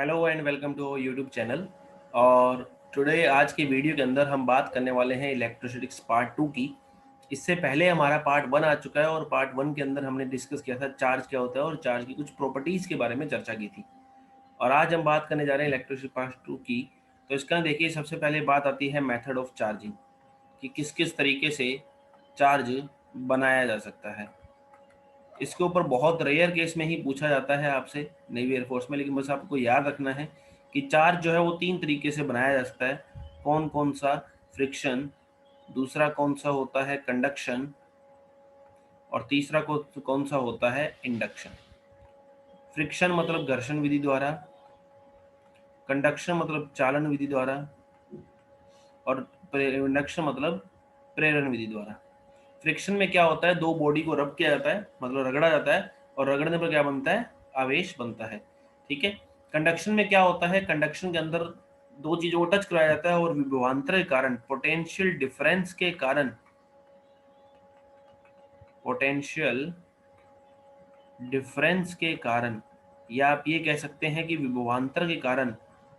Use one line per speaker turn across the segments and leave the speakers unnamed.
Hello and welcome to YouTube channel. और today आज की वीडियो के अंदर हम बात करने वाले हैं इलेक्ट्रोस्टैटिक्स पार्ट 2 की। इससे पहले हमारा पार्ट 1 आ चुका है और पार्ट 1 के अंदर हमने डिस्कस किया था चार्ज क्या होता है और चार्ज की कुछ प्रॉपर्टीज़ के बारे में चर्चा की थी। और आज हम बात करने जा रहे हैं इलेक्ट्रोस्टैटिक पार्ट 2 की। तो इसका देखिए, सबसे पहले बात आती है मेथड ऑफ चार्जिंग कि किस किस तरीके से चार्ज बनाया जा सकता है। इसके ऊपर बहुत रेयर केस में ही पूछा जाता है आपसे नेवी एयरफोर्स में, लेकिन बस आपको याद रखना है कि चार्ज जो है वो 3 तरीके से बनाया जा सकता है। कौन कौन सा? फ्रिक्शन, दूसरा कौन सा होता है कंडक्शन, और तीसरा कौन सा होता है इंडक्शन। फ्रिक्शन मतलब घर्षण विधि द्वारा, कंडक्शन मतलब चालन विधि द्वारा, और इंडक्शन मतलब प्रेरण विधि द्वारा। फ्रिक्शन में क्या होता है, दो बॉडी को रब किया जाता है, मतलब रगड़ा जाता है, और रगड़ने पर क्या बनता है? आवेश बनता है। ठीक है। कंडक्शन में क्या होता है, कंडक्शन के अंदर दो चीजों को टच कराया जाता है और विभवांतर के कारण, पोटेंशियल डिफरेंस के कारण, पोटेंशियल डिफरेंस के कारण, या आप ये कह सकते हैं कि विभवांतर के कारण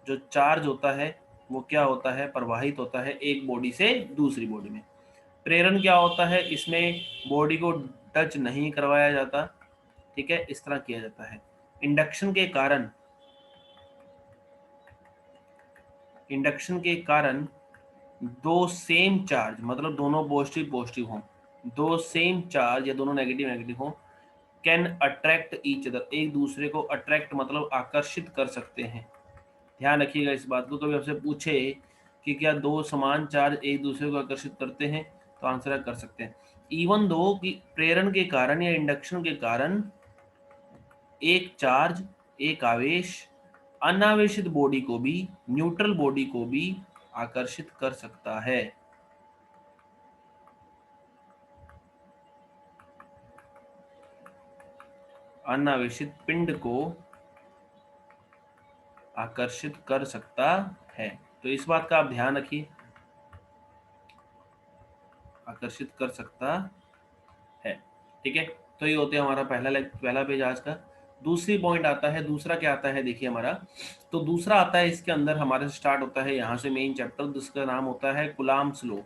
जो चार्ज होता है वो क्या होता है? प्रवाहित होता है एक बॉडी से दूसरी बॉडी में। प्रेरण क्या होता है? इसमें बॉडी को टच नहीं करवाया जाता। ठीक है, इस तरह किया जाता है। इंडक्शन के कारण, इंडक्शन के कारण दो सेम चार्ज, मतलब दोनों पॉजिटिव पॉजिटिव हों, दो सेम चार्ज या दोनों नेगेटिव नेगेटिव हों, कैन अट्रैक्ट ईच अदर, एक दूसरे को अट्रैक्ट मतलब आकर्षित कर सकते हैं। ध्यान रखिएगा इस बात को। कभी आपसे पूछे कि क्या दो समान चार्ज एक दूसरे को आकर्षित करते हैं, तो आंसर कर सकते हैं इवन दो कि प्रेरण के कारण या इंडक्शन के कारण एक चार्ज, एक आवेश अनावेशित बॉडी को भी, न्यूट्रल बॉडी को भी आकर्षित कर सकता है। अनावेशित पिंड को आकर्षित कर सकता है। तो इस बात का आप ध्यान रखिए, आकर्षित कर सकता है। ठीक है। तो ये होते हैं हमारा पहला पेज आज का। दूसरी पॉइंट आता है, दूसरा क्या आता है देखिए हमारा। तो दूसरा आता है, इसके अंदर हमारे स्टार्ट होता है यहाँ से मेन चैप्टर, जिसका नाम होता है कुलाम्स लॉ,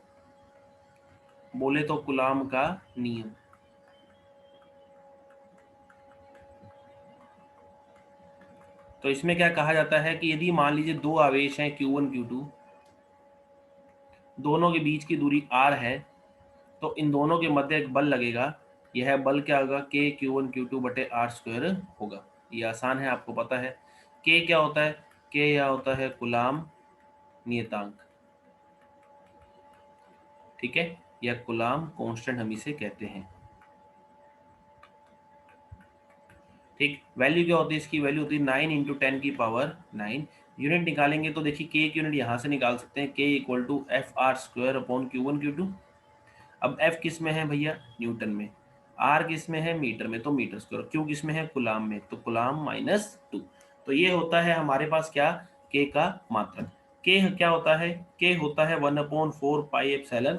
बोले तो कुलाम का नियम। तो इसमें क्या कहा जाता है कि यदि मान लीजिए दो आवेश हैं Q1 Q2, दोनों के बीच की दूरी r है, तो इन दोनों के मध्य एक बल लगेगा। यह बल क्या होगा? K Q1 Q2 बटे आर स्क्वायर होगा। ये आसान है, आपको पता है। K क्या होता है? K यह होता है कुलाम नियतांक। ठीक है, या कुलाम कांस्टेंट हम इसे कहते हैं। ठीक, वैल्यू क्या होती है इसकी? वैल्यू होती है 9 इंटू 10 की पावर 9। यूनिट निकालेंगे तो देखिए K की यूनिट यहाँ से निकाल सकते हैं, K equal to F R square upon Q1 Q2। अब F किस में है भैया? न्यूटन में। R किस में है? मीटर में, तो मीटर स्क्वायर। Q किस में है? कुलाम में, तो कुलाम माइनस 2। तो ये होता है हमारे पास क्या? K का मात्रक। K क्या होता है? K होता है 1/4 पाई एप्सिलॉन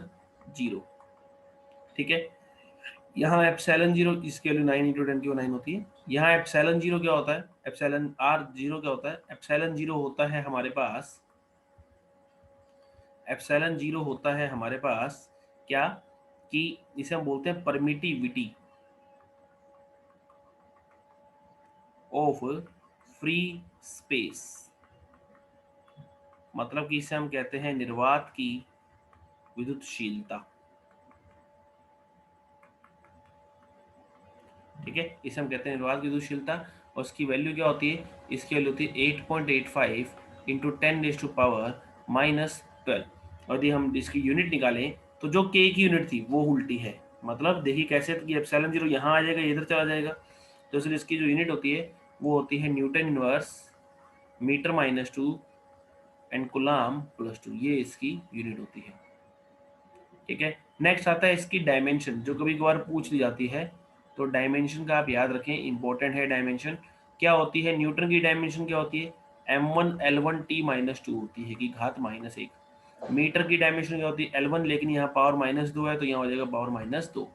0। ठीक है। यहाँ एप्सिलॉन 0 इसके वैल्यू 9 इंटू 10 की 9 होती है। यहाँ एप्सिलॉन 0 क्या होता है? एप्सिलॉन R 0 क्या होता है? एप्सिलॉन 0 होता है हमारे पास, एप्सिलॉन 0 होता है हमारे पास क्या, कि इसे हम बोलते हैं परमिटिविटी ऑफ फ्री स्पेस, मतलब कि इसे हम कहते हैं निर्वात की विद्युतशीलता। ठीक है, इसे हम कहते हैं निर्वात की विद्युतशीलता। और उसकी वैल्यू क्या होती है? इसकी वैल्यू होती है 8.85 इंटू 10⁻⁻12। और यदि हम इसकी यूनिट निकालें तो जो के की यूनिट थी वो उल्टी है। मतलब देखिए कैसे, कि एप्सिलॉन 0 यहाँ आ जाएगा, इधर चला जाएगा। तो इसलिए इसकी जो यूनिट होती है वो होती है newton inverse metre -2 and coulomb +2, ये इसकी यूनिट होती है। ठीक है। नेक्स्ट आता है इसकी डायमेंशन, जो कभी कभार पूछ ली जाती है। तो डायमेंशन का आप याद रखें, इंपॉर्टेंट है डायमेंशन। क्या होती है न्यूटन की डायमेंशन? क्या होती है? m1L1T-2 होती है, की घात -1। मीटर की डायमेंशन क्या होती है? L1, लेकिन यहाँ पावर -2 है तो यहाँ हो जाएगा पावर -2।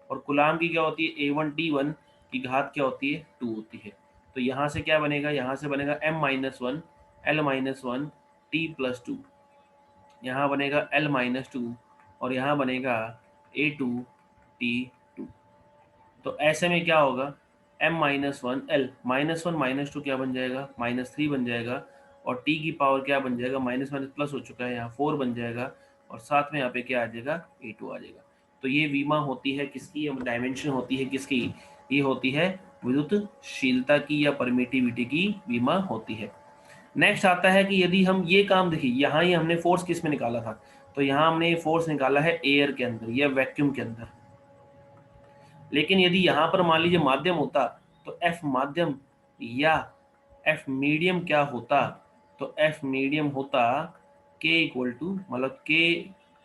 और कुलाम की क्या होती है? A1T1 की घात क्या होती है? 2 होती है। तो यहाँ से क्या बनेगा, यहाँ से बनेगा m-1 L-1 T+2, यहाँ बनेगा L-2 और यहाँ बनेगा A2 T2। तो ऐसे में क्या होगा, m-1 L -1 -2 क्या बन जाएगा, -3 बन जाएगा, और t की पावर क्या बन जाएगा, माइनस माइनस प्लस हो चुका है, यहाँ 4 बन जाएगा, और साथ में यहाँ पे क्या आ जाएगा, A2 आ जाएगा। तो ये वीमा होती है किसकी, डायमेंशन होती है किसकी, ये होती है विद्युतशीलता की या परमिटिविटी की वीमा होती है। नेक्स्ट आता है कि यदि हम ये काम, देखिए यहाँ ही हमने फोर्स किस में निकाला था, तो यहाँ हमने ये फोर्स निकाला है एयर के अंदर या वैक्यूम के अंदर। लेकिन यदि यहाँ पर मान लीजिए माध्यम होता, तो एफ माध्यम या एफ मीडियम क्या होता, तो एफ मीडियम होता के इक्वल टू, मतलब के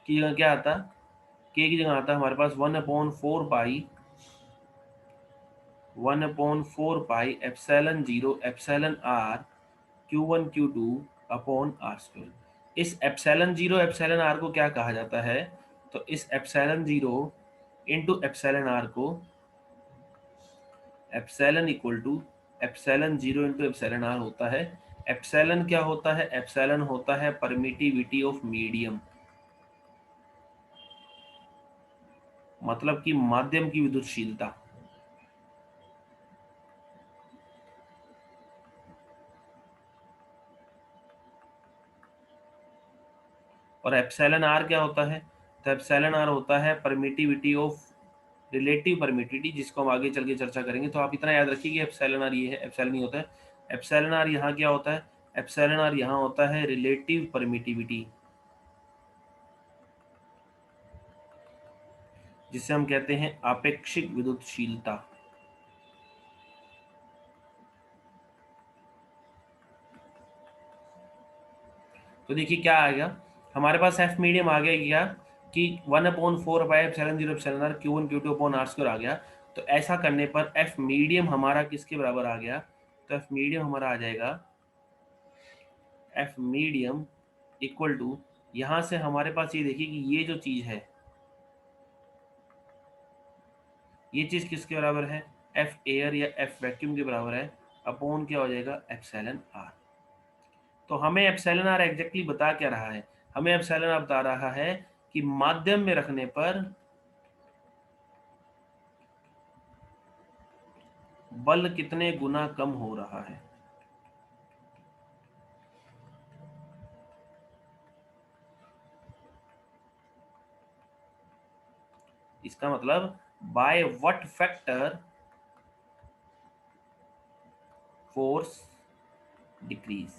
की जगह क्या आता, के की जगह आता हमारे पास 1/4 pi epsilon 0 epsilon R Q1 Q2 upon R square. इस एप्सिलॉन 0 एप्सिलॉन आर को क्या कहा जाता है, तो इस एप्सिलॉन 0 इंटू एप्सिलॉन आर को epsilon equal to epsilon 0 into epsilon R होता है। एप्सिलॉन क्या होता है, एप्सिलॉन होता है परमिटिविटी ऑफ मीडियम, मतलब कि माध्यम की विद्युतशीलता। और एप्सिलॉन आर क्या होता है, तो एप्सिलॉन आर होता है परमिटिविटी ऑफ रिलेटिव परमिटिविटी, जिसको हम आगे चल के चर्चा करेंगे। तो आप इतना याद रखिए कि एप्सिलॉन आर ये है, एप्सिलॉन ही होता है। एप्सिलॉन आर यहाँ क्या होता है, एप्सिलॉन आर यहाँ होता है रिलेटिव परमिटिविटी, जिसे हम कहते हैं आपेक्षिक विद्युतशीलता। तो देखिए क्या आएगा हमारे पास, एफ मीडियम आ गया क्या कि 1/4 pi epsilon 0 epsilon R Q1 Q2 upon R square आ गया। तो ऐसा करने पर एफ मीडियम हमारा किसके बराबर आ गया, तो एफ मीडियम हमारा आ जाएगा, एफ मीडियम इक्वल टू, यहाँ से हमारे पास ये देखिए कि ये जो चीज है, ये चीज किसके बराबर है, एफ एयर या एफ वैक्यूम के बराबर है, अपॉन क्या हो जाएगा, एप्सिलॉन आर। तो हमें एप्सिलॉन आर एग्जैक्टली बता क्या रहा है, हमें एप्सिलॉन आर बता रहा है कि माध्यम में रखने पर बल कितने गुना कम हो रहा है। इसका मतलब by what factor force decrease.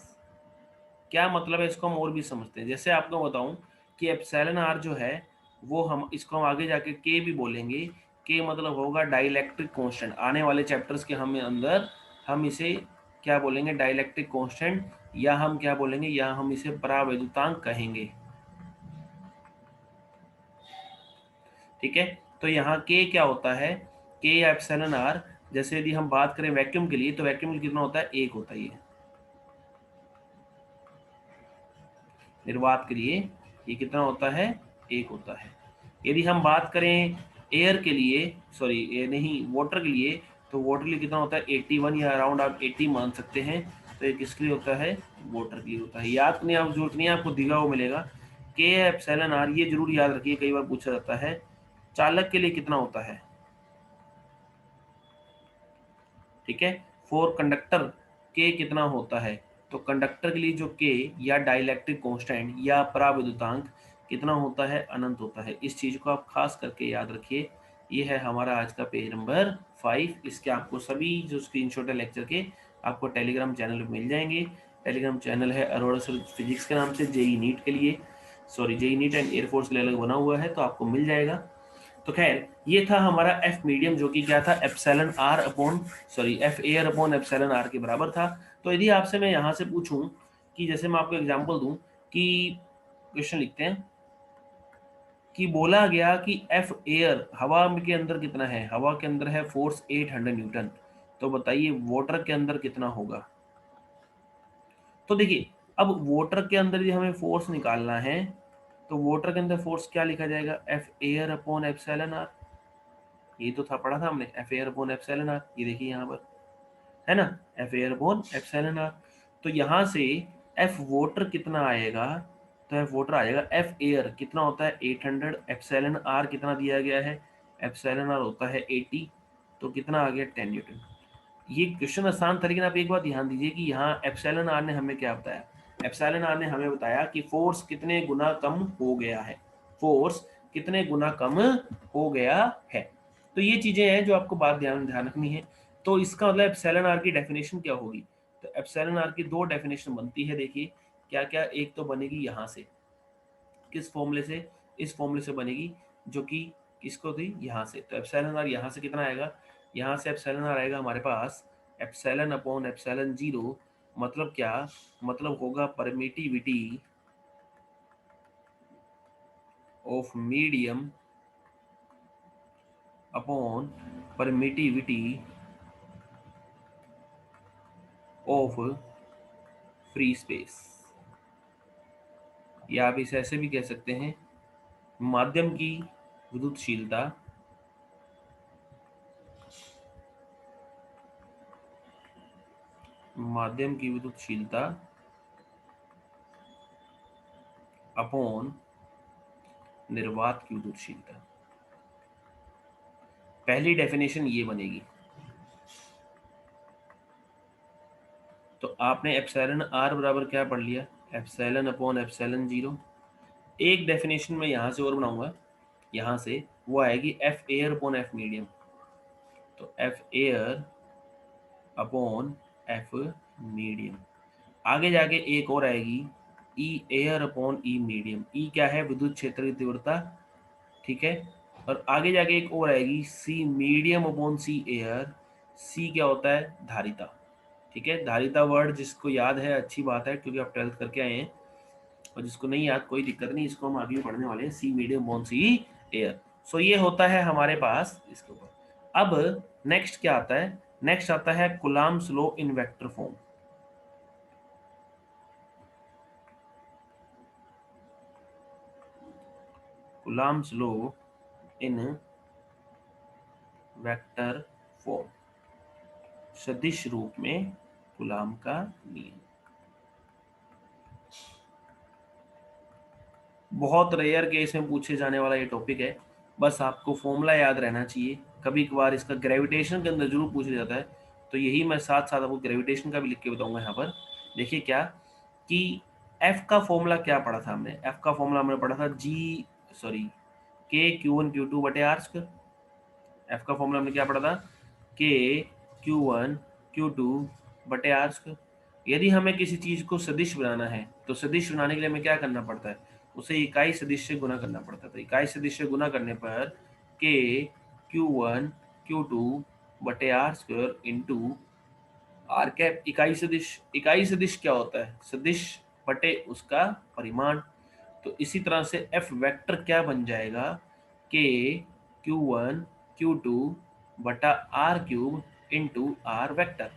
क्या मतलब है, इसको हम और भी समझते हैं। जैसे आपको बताऊं कि एप्सिलॉन आर जो है वो, हम इसको हम आगे जाके के भी बोलेंगे। के मतलब होगा डाइलेक्ट्रिक कांस्टेंट, आने वाले चैप्टर्स के हम अंदर हम इसे क्या बोलेंगे, डाइलेक्ट्रिक कांस्टेंट, या हम क्या बोलेंगे, या हम इसे परावैद्युतांक कहेंगे। ठीक है, तो यहाँ के क्या होता है, के या एप्सिलॉन आर, जैसे यदि हम बात करें वैक्यूम के लिए, तो वैक्यूम में कितना होता है, एक होता है। ये निर्वात के लिए ये कितना होता है, एक होता है। यदि हम बात करें एयर के लिए, सॉरी ये नहीं, वाटर के लिए, तो वाटर के लिए कितना होता है, 81 या अराउंड आप 80 मान सकते हैं। तो ये किसके लिए होता है, वाटर के लिए होता है। याद नहीं, आप जरूरत नहीं है, आपको दिया हुआ मिलेगा के एप्सिलॉन आर, ये जरूर याद रखिए, कई बार पूछा जाता है। चालक के लिए कितना होता है, ठीक है, फॉर कंडक्टर के कितना होता है, तो कंडक्टर के लिए जो के या डाइलेक्ट्रिक कांस्टेंट या पराविद्युतांक कितना होता है, अनंत होता है। इस चीज को आप खास करके याद रखिए। ये है हमारा आज का पेज नंबर 5। इसके आपको सभी जो स्क्रीनशॉट है लेक्चर के, आपको टेलीग्राम चैनल पे मिल जाएंगे। टेलीग्राम चैनल है अरोड़ा सर फिजिक्स के नाम से, जेई नीट के लिए, sorry JEE NEET and air force के लिए अलग बना हुआ है, तो आपको मिल जाएगा। तो खैर ये था हमारा एफ मीडियम, जो कि क्या था, epsilon R upon, sorry F air upon epsilon R के बराबर था। तो यदि आपसे मैं यहाँ से पूछूं कि, जैसे मैं आपको एग्जांपल दूं कि, क्वेश्चन लिखते हैं कि बोला गया कि एफ एयर हवा के अंदर कितना है, हवा के अंदर है फोर्स 800 न्यूटन, तो बताइए वाटर के अंदर कितना होगा। तो देखिए अब वाटर के अंदर यदि हमें फोर्स निकालना है, तो वाटर के अंदर फोर्स क्या लिखा जाएगा, F air upon epsilon R. ये तो था, पढ़ा था हमने, F air upon epsilon R, ये देखिए यहाँ पर, है ना, F air upon epsilon R. तो यहाँ से एफ वोटर कितना आएगा, तो एफ वोटर आएगा, एफ एयर कितना होता है 800, एप्सिलॉन आर कितना दिया गया है, एप्सिलॉन आर होता है 80, तो कितना आ गया 10 न्यूटन। ये क्वेश्चन आसान था, लेकिन आप एक बात ध्यान दीजिए कि यहाँ एप्सिलॉन आर ने हमें क्या बताया, एप्सिलॉन आर ने हमें बताया कि फोर्स कितने गुना कम हो गया है, फोर्स कितने गुना कम हो गया है। तो ये चीजें हैं जो आपको बात ध्यान ध्यान रखनी है। तो इसका मतलब एप्सिलॉन आर की डेफिनेशन क्या होगी, तो एप्सिलॉन आर की दो डेफिनेशन बनती है, देखिए क्या क्या। एक तो बनेगी यहाँ से, किस फॉर्मूले से, इस फॉर्मूले से बनेगी, जो कि किसको थी, यहाँ से। तो एप्सिलॉन आर यहाँ से कितना आएगा, यहाँ से एप्सिलॉन आर आएगा हमारे पास एप्सिलॉन अपॉन एप्सिलॉन जीरो, मतलब क्या, मतलब होगा permittivity of medium upon permittivity of free space, या आप इसे ऐसे भी कह सकते हैं, माध्यम की विद्युतशीलता माध्यम की विद्युतशीलता अपॉन निर्वात की विद्युतशीलता। पहली डेफिनेशन ये बनेगी। तो आपने एप्सिलॉन आर बराबर क्या पढ़ लिया, एप्सिलॉन अपॉन एप्सिलॉन जीरो। एक डेफिनेशन में यहाँ से और बनाऊंगा, यहाँ से वो आएगी F air upon F medium. तो F air upon F medium. आगे जाके एक और आएगी E air upon E medium. E क्या है, विद्युत क्षेत्र की तीव्रता, ठीक है। और आगे जाके एक और आएगी सी मीडियम अपॉन सी एयर। सी क्या होता है, धारिता, ठीक है। धारिता वर्ड जिसको याद है अच्छी बात है, क्योंकि आप 12th करके आए हैं, और जिसको नहीं याद कोई दिक्कत नहीं, इसको हम आगे पढ़ने वाले हैं, सी मीडियम अपॉन सी एयर। सो ये होता है हमारे पास इसके ऊपर। अब नेक्स्ट क्या आता है, नेक्स्ट आता है Coulomb's law in vector form. Coulomb's law in vector form, सदिश रूप में कूलम्ब का नियम। बहुत रेयर केस में पूछे जाने वाला ये टॉपिक है, बस आपको फॉर्मूला याद रहना चाहिए। कभी कभार इसका ग्रेविटेशन के अंदर जरूर पूछा जाता है, तो यही मैं साथ साथ आपको ग्रेविटेशन का भी लिख के बताऊंगा यहाँ पर। देखिए क्या कि एफ का फॉर्मूला क्या पढ़ा था हमने, एफ का फॉर्मूला हमने पढ़ा था के क्यू वन क्यू टू बटे आर स्क्वायर। एफ का फॉर्मूला हमने क्या पढ़ा था, के क्यू वन क्यू टू बटे आर स्क्वायर। यदि हमें किसी चीज को सदिश बनाना है, तो सदिश बनाने के लिए हमें क्या करना पड़ता है, उसे इकाई सदिश से गुना करना पड़ता है। तो इकाई सदिश से गुना करने पर K Q one Q two बटे R square into R cap इकाई सदिश। इकाई सदिश क्या होता है, सदिश बटे उसका परिमाण। तो इसी तरह से एफ वेक्टर क्या बन जाएगा, K Q one Q two बटा R cube into R vector.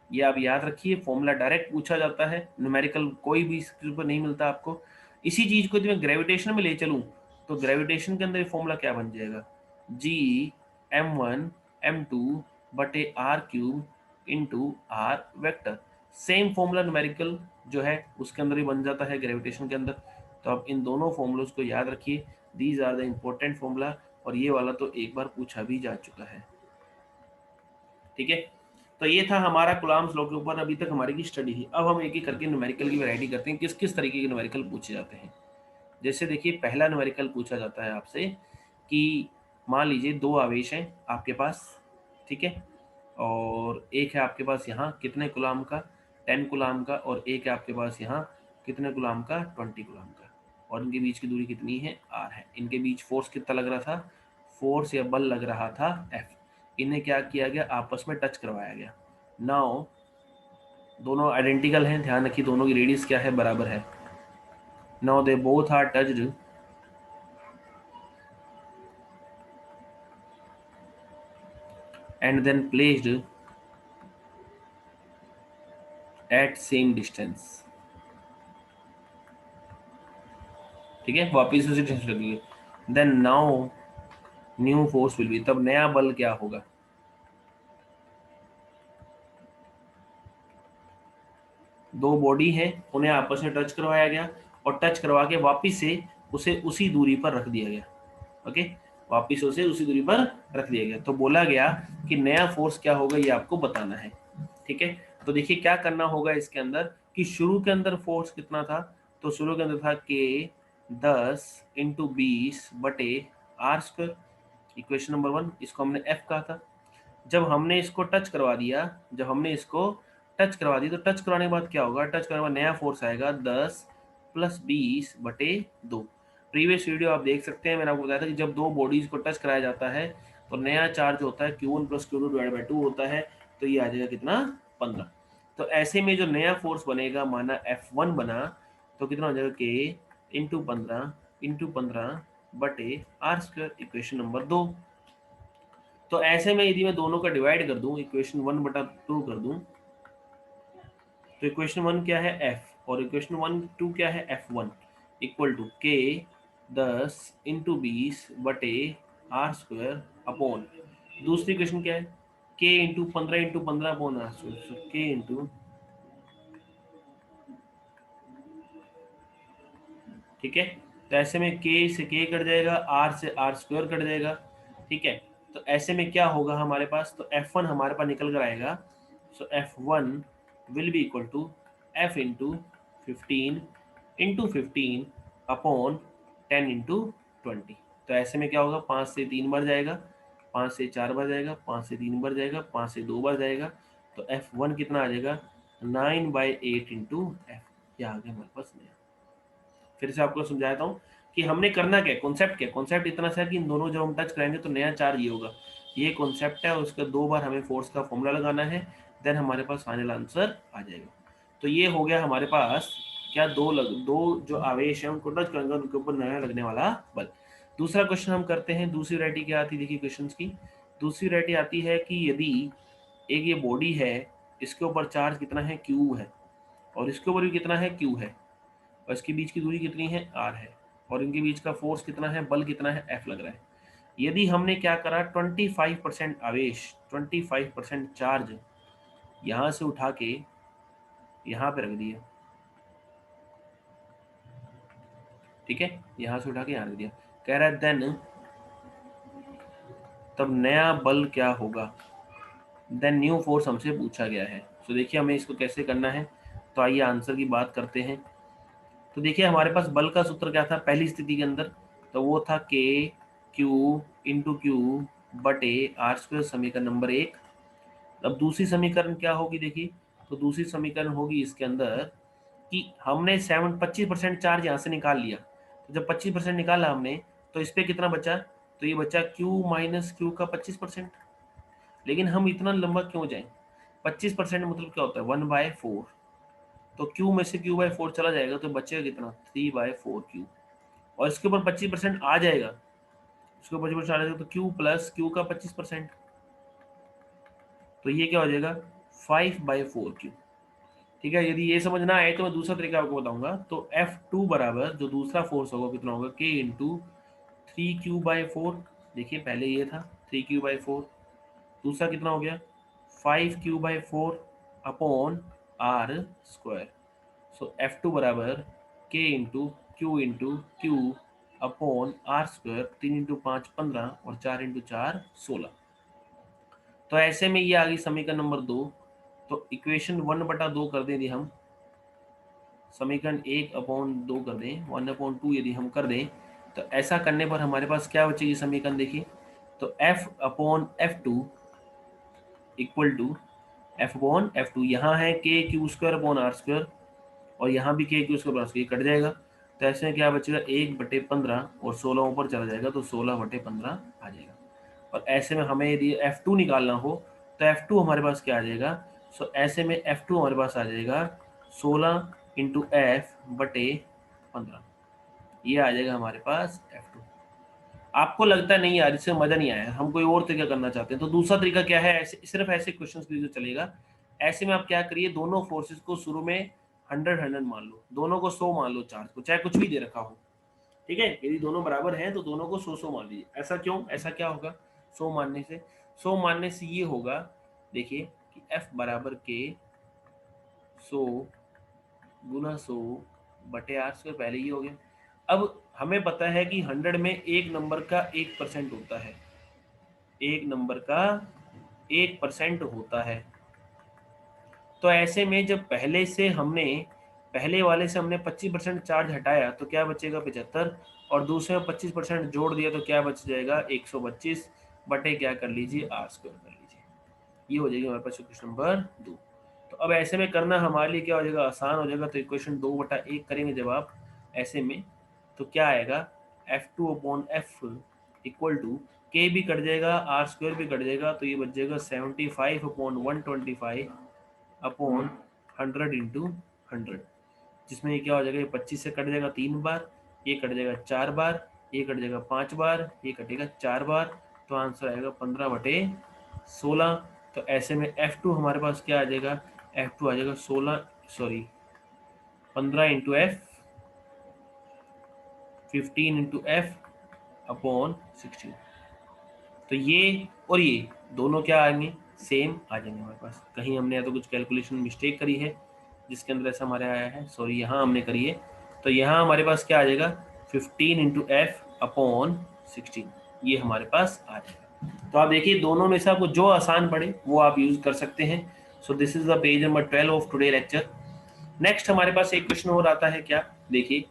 ये आप याद रखिए, फॉर्मूला डायरेक्ट पूछा जाता है, न्यूमेरिकल कोई भी इसके ऊपर नहीं मिलता आपको। इसी चीज को यदि मैं ग्रेविटेशन में ले चलूं, तो ग्रेविटेशन के अंदर ये फॉर्मूला क्या बन जाएगा, G M one M two बटे R cube into R vector. Same formula numerical जो है उसके अंदर ही बन जाता है ग्रेविटेशन के अंदर। तो आप इन दोनों फॉर्मूलोज को याद रखिए, these are the important formula. और ये वाला तो एक बार पूछा भी जा चुका है, ठीक है। तो ये था हमारा कूलम्ब्स लॉ के ऊपर अभी तक हमारी की स्टडी थी। अब हम एक एक करके न्यूमेरिकल की वैरायटी करते हैं, किस किस तरीके के न्यूमेरिकल पूछे जाते हैं। जैसे देखिए पहला न्यूमेरिकल पूछा जाता है आपसे कि मान लीजिए दो आवेश हैं आपके पास, ठीक है, और एक है आपके पास यहाँ कितने कूलम्ब का, 10 कूलम्ब का, और एक है आपके पास यहाँ कितने कूलम्ब का, 20 कूलम्ब का, और इनके बीच की दूरी कितनी है, आर है। इनके बीच फोर्स कितना लग रहा था, फोर्स या बल लग रहा था एफ। इन्हें क्या किया गया, आपस में टच करवाया गया। नाउ दोनों आइडेंटिकल हैं, ध्यान रखिए दोनों की रेडियस क्या है, बराबर है। Now they both are touched and then placed at same distance, ठीक है, वापिस उसी डिस्टेंस लगेगी। Then now new force will be, तब नया बल क्या होगा, दो बॉडी हैं, उन्हें आपस में टच करवाया गया और टच करवा के वापिस से उसे उसी दूरी पर रख दिया गया। ओके, वापिस उसे उसी दूरी पर रख दिया गया। तो बोला गया कि नया फोर्स क्या होगा ये आपको बताना है। ठीक है, तो देखिए क्या करना होगा इसके अंदर कि शुरू के अंदर फोर्स कितना था, तो शुरू के अंदर था के 10 इंटू 20 बटे आर स्क्वायर, इक्वेशन नंबर 1, इसको हमने एफ कहा था। जब हमने इसको टच करवा दिया, जब हमने इसको टच करवा दी, तो टच कराने के बाद क्या होगा, टच करने के बाद नया फोर्स आएगा 10 प्लस 20 बटे 2। प्रीवियस वीडियो आप देख सकते हैं, मैंने आपको बताया था कि जब दो बॉडीज को टच कराया जाता है तो नया चार्ज होता है Q1 plus Q2 divide by 2 होता है, तो ये आ जाएगा कितना, 15। तो ऐसे में जो नया फोर्स बनेगा, माना F1 बना, तो कितना हो जाएगा K इंटू 15 बटे आर स्क्वायर, इक्वेशन नंबर 2। तो ऐसे में यदि मैं दोनों का डिवाइड कर दूं, इक्वेशन 1/2 कर दूं, तो इक्वेशन 1 क्या है, F, और इक्वेशन 2 क्या है, F1 equal to K 10 into 20 बटे आर स्क्वायर अपॉन, दूसरी इक्वेशन क्या है, K इंटू 15 अपॉन R square, so K into, ठीक है, तो ऐसे में K से K कट जाएगा, R से R स्क्वायर कट जाएगा। ठीक है, तो ऐसे में क्या होगा हमारे पास, तो F1 हमारे पास निकल कर आएगा, so F1 will be equal to F into 15 into 15 upon 10 into 20। तो ऐसे में क्या होगा, 5 से 3 बढ़ जाएगा, 5 से 4 बढ़ जाएगा, 5 से 3 बढ़ जाएगा, 5 से 2 बढ़ जाएगा, तो F1 कितना आ जाएगा, 9/8 इंटू एफ। ये आ गया हमारे पास नया। फिर से आपको समझाता हूँ कि हमने करना क्या है, कॉन्सेप्ट क्या, कॉन्सेप्ट इतना सा है कि इन दोनों जब हम टच कराएंगे तो नया चार्ज ये होगा, ये कॉन्सेप्ट है, और उसका 2 बार हमें फोर्स का फॉर्मूला लगाना है, देन हमारे पास फाइनल आंसर आ जाएगा। तो ये हो गया हमारे पास क्या, दो जो आवेश है उनको टच करेंगे उनके ऊपर नया लगने वाला बल। दूसरा क्वेश्चन हम करते हैं, दूसरी वैरायटी क्या आती है, देखिए क्वेश्चन की दूसरी वैरायटी आती है कि यदि एक ये बॉडी है, इसके ऊपर चार्ज कितना है, क्यू है, और इसके ऊपर भी कितना है, क्यू है, और इसके बीच की दूरी कितनी है, आर है, और इनके बीच का फोर्स कितना है, बल कितना है, एफ लग रहा है। यदि हमने क्या करा, 25% आवेश, 25% चार्ज यहां से उठा के यहां पे रख दिया, ठीक है, यहां से उठा के यहां रख दिया, कह रहा है देन तब नया बल क्या होगा, देन न्यू फोर्स हमसे पूछा गया है। तो देखिए हमें इसको कैसे करना है, तो आइए आंसर की बात करते हैं। तो देखिए हमारे पास बल का सूत्र क्या था पहली स्थिति के अंदर, तो वो था के क्यू इंटू क्यू बटे आर स्क्वायर, समीकरण नंबर 1। अब दूसरी समीकरण क्या होगी, देखिए, तो दूसरी समीकरण होगी इसके अंदर कि हमने 25% चार्ज यहाँ से निकाल लिया, तो जब 25% निकाला हमने, तो इस पे कितना बचा, तो ये बचा Q माइनस क्यू का 25%। लेकिन हम इतना लंबा क्यों जाएं, 25% मतलब क्या होता है, 1/4, तो Q में से Q/4 चला जाएगा, तो बचेगा कितना, 3/4 Q, और इसके ऊपर 25% आ जाएगा, इसके ऊपर 25% आ जाएगा, तो Q प्लस Q का 25%, तो ये क्या हो जाएगा, 5/4 Q। ठीक है, यदि ये समझ ना आए तो मैं दूसरा तरीका आपको बताऊंगा। तो F2 बराबर जो दूसरा फोर्स होगा कितना होगा, K इंटू 3Q/4, देखिए पहले ये था 3Q/4, दूसरा कितना हो गया 5Q/4 अपॉन आर स्क्वायर। सो F2 बराबर K into Q upon R square, 3 into 5 15 और 4 इंटू 4 16। तो ऐसे में ये आ गई समीकरण नंबर 2। तो इक्वेशन 1/2 कर दें यदि हम, समीकरण 1/2 कर दें, 1/2 यदि हम कर दें, तो ऐसा करने पर हमारे पास क्या बचेगी समीकरण, देखिए, तो F/F2 इक्वल टू F/F2, यहाँ है K Q square upon R square, और यहाँ भी K Q square upon square cut जाएगा, तो ऐसे में क्या बचेगा 1/15, और 16 ऊपर चला जाएगा तो 16/15 आ जाएगा। और ऐसे में हमें यदि F2 निकालना हो, तो F2 हमारे पास क्या आ जाएगा, सो ऐसे में F2 हमारे पास आ जाएगा 16 × F/15, ये आ जाएगा हमारे पास F2। आपको लगता है नहीं यार इससे मजा नहीं आया, हम कोई और तरीका करना चाहते हैं, तो दूसरा तरीका क्या है, ऐसे सिर्फ ऐसे क्वेश्चन के लिए चलेगा। ऐसे में आप क्या करिए, दोनों फोर्सेस को शुरू में 100 मान लो, दोनों को 100 मान लो, चार्ज को चाहे कुछ भी दे रखा हो, ठीक है, यदि दोनों बराबर हैं तो दोनों को 100 मान लीजिए। ऐसा क्यों, ऐसा क्या होगा, 100 मानने से ये होगा, देखिए कि F बराबर के 100 गुना 100 बटे आर स्क्वायर, पहले ही हो गया। अब हमें पता है कि 100 में एक नंबर का 1% होता है, एक नंबर का 1% होता है। तो ऐसे में जब पहले वाले से हमने 25% चार्ज हटाया तो क्या बचेगा 75, और दूसरे में 25% जोड़ दिया तो क्या बच जाएगा 125 बटे क्या कर लीजिए आर स्क्वायर कर लीजिए। ये हो जाएगी हमारे पास इक्वेशन नंबर 2। तो अब ऐसे में करना हमारे लिए क्या हो जाएगा, आसान हो जाएगा। तो इक्वेशन 2/1 करेंगे जब आप ऐसे में, तो क्या आएगा F2/F इक्वल टू के भी कट जाएगा, आर स्क्वायर भी कट जाएगा, तो ये बच जाएगा 75/125 अपॉन 100 इंटू 100, जिसमें ये क्या हो जाएगा, ये 25 से कट जाएगा 3 बार, ये कट जाएगा 4 बार, ये कट जाएगा 5 बार, ये कटेगा 4 बार, तो आंसर आएगा 15/16। तो ऐसे में F2 हमारे पास क्या आ जाएगा, F2 आ जाएगा 15 into F, 15 into F upon 16। तो ये और ये दोनों क्या आएंगे, सेम आ जाएंगे हमारे पास। कहीं हमने या तो कुछ कैलकुलेशन मिस्टेक करी है जिसके अंदर ऐसा हमारे आया है, सॉरी यहाँ हमने करी है। तो यहाँ हमारे पास क्या आ जाएगा 15 इंटू एफ अपॉन 16, ये हमारे पास आ जाएगा। तो आप देखिए दोनों में से आपको जो आसान पड़े वो आप यूज कर सकते हैं। So this is the page number 12 of today lecture. Next हमारे पास एक क्वेश्चन और आता है, क्या देखिए,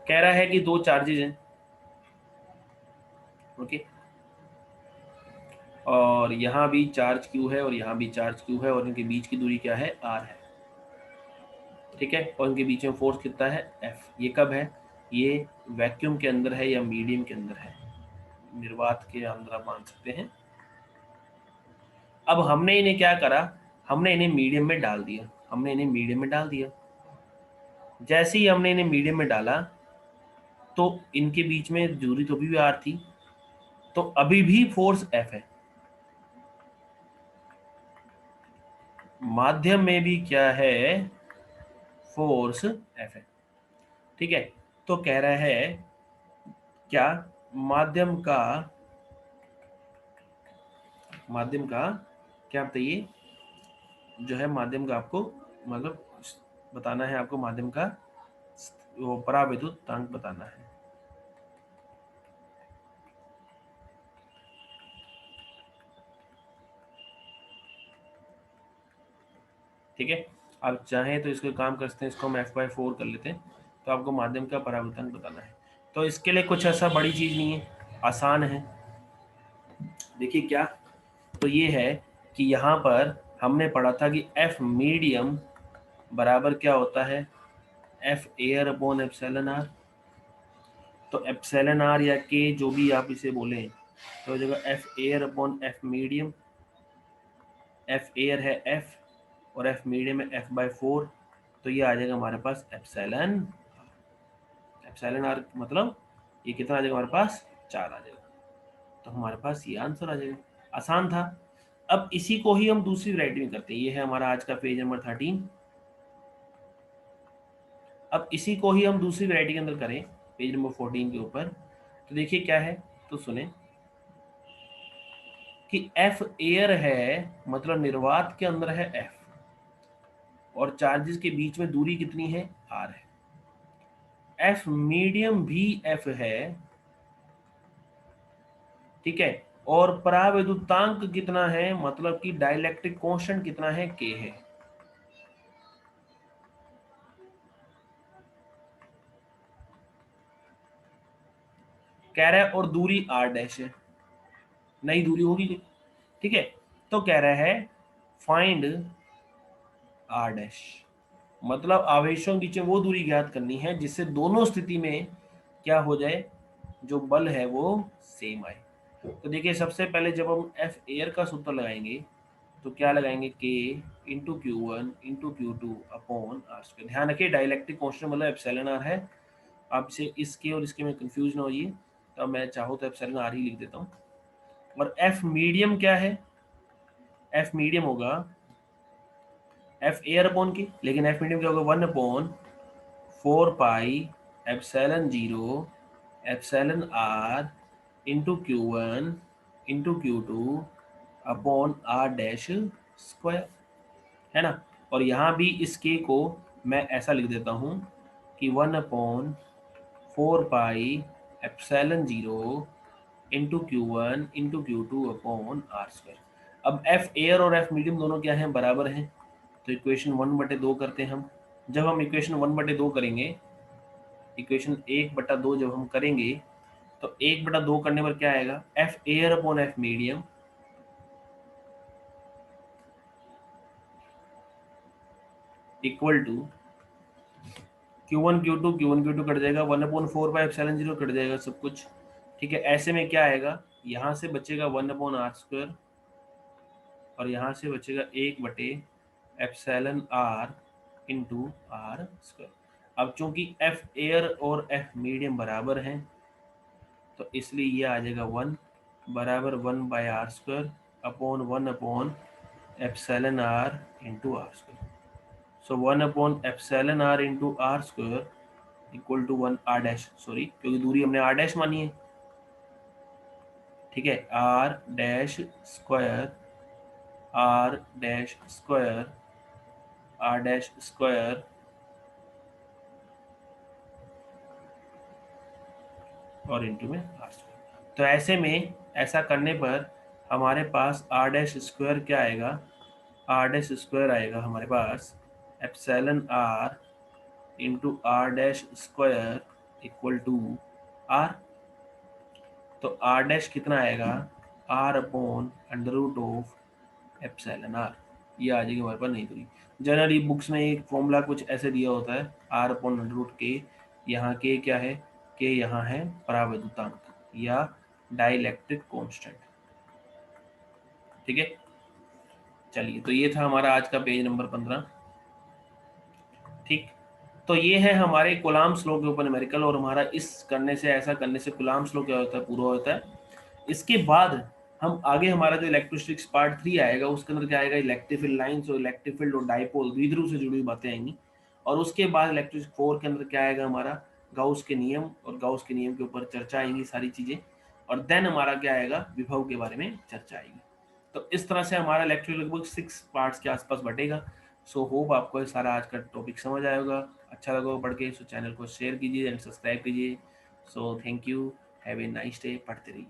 कह रहा है कि दो चार्जेज हैं, ओके, और यहाँ भी चार्ज क्यू है और यहाँ भी चार्ज क्यू है, और इनके बीच की दूरी क्या है, आर है, ठीक है, और इनके बीच में फोर्स कितना है, एफ। ये कब है, ये वैक्यूम के अंदर है या मीडियम के अंदर है, निर्वात के अंदर आप मान सकते हैं। अब हमने इन्हें क्या करा, हमने इन्हें मीडियम में डाल दिया, हमने इन्हें मीडियम में डाल दिया। जैसे ही हमने इन्हें मीडियम में डाला तो इनके बीच में दूरी तो भी आर थी, तो अभी भी फोर्स एफ है। माध्यम में भी क्या है, फोर्स एफ है, ठीक है। तो कह रहा है क्या, माध्यम का क्या बताइए, जो है माध्यम का आपको मतलब बताना है, आपको माध्यम का वो परावैद्युतांक बताना है। ठीक है, आप चाहें तो इसको काम कर सकते हैं, इसको हम F/4 कर लेते हैं। तो आपको माध्यम का परावर्तन बताना है, तो इसके लिए कुछ ऐसा बड़ी चीज नहीं है, आसान है। देखिए क्या, तो ये है कि यहाँ पर हमने पढ़ा था कि F मीडियम बराबर क्या होता है, F air upon epsilon R. तो एप्सिलॉन आर या के जो भी आप इसे बोले, तो जगह F air upon F medium, F air है F और F मीडियम है F/4, तो ये आ जाएगा हमारे पास एप्सिलॉन। एप्सिलॉन आर मतलब ये कितना आ जाएगा हमारे पास, 4 आ जाएगा। तो हमारे पास ये आंसर आ जाएगा, आसान था। अब इसी को ही हम दूसरी वैरायटी में करते हैं, ये है हमारा आज का पेज नंबर 13। अब इसी को ही हम दूसरी वैरायटी के अंदर करें, पेज नंबर 14 के ऊपर, तो देखिए क्या है, तो सुने कि F एयर है, मतलब निर्वात के अंदर है F, और चार्जेस के बीच में दूरी कितनी है, R है। F मीडियम भी F है, ठीक है, और परावैद्युतांक कितना है, मतलब कि डाइलेक्ट्रिक कांस्टेंट कितना है, K है। कह रहा है और दूरी R डैश है, नई दूरी होगी, ठीक है। तो कह रहा है फाइंड R डैश, मतलब आवेशों के बीच में वो दूरी ज्ञात करनी है जिससे दोनों स्थिति में क्या हो जाए, जो बल है वो सेम आए। तो देखिए सबसे पहले जब हम F एयर का सूत्र लगाएंगे तो क्या लगाएंगे, K into Q1 into Q2 upon R square. ध्यान रखिए डाइलेक्ट्रिक कांस्टेंट मतलब एप्सिलॉन आर है, आप इसे इसके और इसके में कंफ्यूज ना होइए, तो मैं चाहूँ तो एप्सिलॉन आर ही लिख देता हूँ। और F मीडियम क्या है, F मीडियम होगा F एयर अपॉन की, लेकिन F मीडियम क्या होगा, 1/4 pi epsilon 0 epsilon R into Q1 into Q2 upon R dash square, है ना। और यहाँ भी इस के को मैं ऐसा लिख देता हूँ कि 1/4 pi epsilon 0 into Q1 into Q2 upon R square. अब एफ एयर और एफ मीडियम दोनों क्या हैं, बराबर हैं, तो इक्वेशन 1/2 करते हैं हम। जब हम इक्वेशन 1/2 करेंगे, इक्वेशन 1/2 जब हम करेंगे तो 1/2 करने पर क्या आएगा, F air upon F medium equal to Q1 Q2 cut जाएगा, 1/4 पाई एप्सिलॉन 0 कट जाएगा सब कुछ। ठीक है, ऐसे में क्या आएगा, यहाँ से बचेगा 1/r² और यहाँ से बचेगा 1/एप्सिलॉन r इंटू आर स्क्वायर। अब चूंकि एफ एयर और एफ मीडियम बराबर हैं तो इसलिए ये आ जाएगा 1 बराबर 1/r² अपॉन 1/एप्सिलॉन r into R square. So 1/एप्सिलॉन r into R square equal to 1r dash, sorry क्योंकि दूरी हमने r डैश मानी है। ठीक है, r डैश स्क्वायर और इंटू में आर स्क्वायर। तो ऐसे में ऐसा करने पर हमारे पास r डैश स्क्वायर क्या आएगा, r डैश स्क्वायर आएगा हमारे पास epsilon r into R dash square equal to r। तो r डैश कितना आएगा, r upon under root of epsilon r, ये आ जाएगी हमारे पास नई दूरी। जनरली बुक्स में एक फॉर्मूला कुछ ऐसे दिया होता है, r अपॉन अंडर रूट के, यहाँ के क्या है, के यहाँ है परावैद्युतांक या डाइलेक्ट्रिक कांस्टेंट। ठीक है, चलिए तो ये था हमारा आज का पेज नंबर 15। ठीक, तो ये है हमारे कूलाम्ब्स लॉ के ऊपर न्यूमेरिकल, और हमारा इस करने से, ऐसा करने से कूलाम्ब्स लॉ क्या होता है, पूरा होता है। इसके बाद हम आगे हमारा जो इलेक्ट्रोस्टैटिक्स पार्ट 3 आएगा उसके अंदर क्या आएगा, इलेक्ट्रिक फील्ड लाइंस और इलेक्ट्रिक फील्ड और डाइपोल द्विध्रुव से जुड़ी हुई बातें आएंगी। और उसके बाद इलेक्ट्रिक 4 के अंदर क्या आएगा, हमारा गाउस के नियम, और गाउस के नियम के ऊपर चर्चा आएंगी सारी चीजें। और देन हमारा क्या आएगा, विभव के बारे में चर्चा आएगी। तो इस तरह से हमारा लेक्चर लगभग 6 पार्ट्स के आसपास बटेगा। सो होप आपको ये सारा आज का टॉपिक समझ आएगा, अच्छा लगा पढ़ के। सो चैनल को शेयर कीजिए एंड सब्सक्राइब कीजिए। So thank you, have a nice day, पढ़ते रहिए।